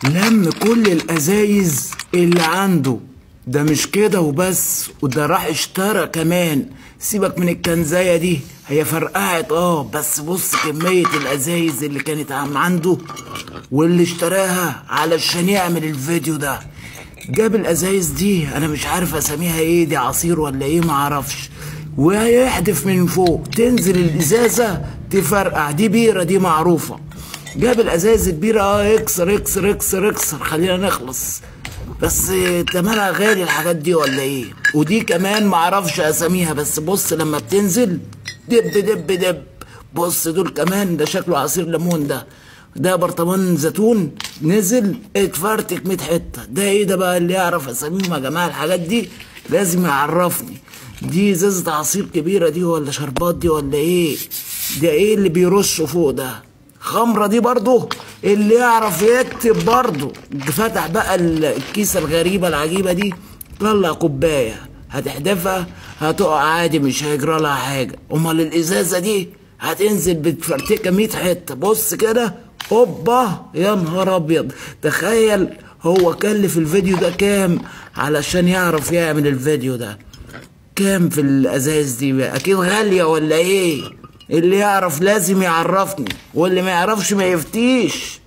لم كل الازايز اللي عنده. ده مش كده وبس، وده راح اشترى كمان. سيبك من الكنزايه دي، هي فرقعت بس بص كميه الازايز اللي كانت عنده واللي اشتراها علشان يعمل الفيديو ده. جاب الازايز دي، انا مش عارف اساميها ايه، دي عصير ولا ايه معرفش، وهيحدف من فوق تنزل الازازه تفرقع. دي بيره، دي معروفه. جاب الازايز البيره، اكسر اكسر اكسر اكسر، خلينا نخلص. بس تمنها غالي الحاجات دي ولا ايه؟ ودي كمان معرفش اساميها، بس بص لما بتنزل دب دب دب. بص دول كمان، ده شكله عصير ليمون. ده برطمان زيتون نزل اتفرتك 100 حته. ده ايه ده بقى؟ اللي يعرف اساميهم يا جماعه الحاجات دي لازم يعرفني. دي ازازه عصير كبيره دي ولا شربات دي ولا ايه؟ ده ايه اللي بيرشوا فوق ده؟ خمره دي برضو؟ اللي يعرف يكتب برضو. فتح بقى الكيسه الغريبه العجيبه دي، طلع كوبايه هتحدفها هتقع عادي، مش هيجرى لها حاجه. امال الازازه دي هتنزل بتفرتكه 100 حته. بص كده، اوبا يا نهار ابيض. تخيل هو كلف الفيديو ده كام علشان يعرف يعمل الفيديو ده؟ كام في الازاز دي؟ اكيد غاليه ولا ايه؟ اللي يعرف لازم يعرفني، واللي ما يعرفش ما يفتيش.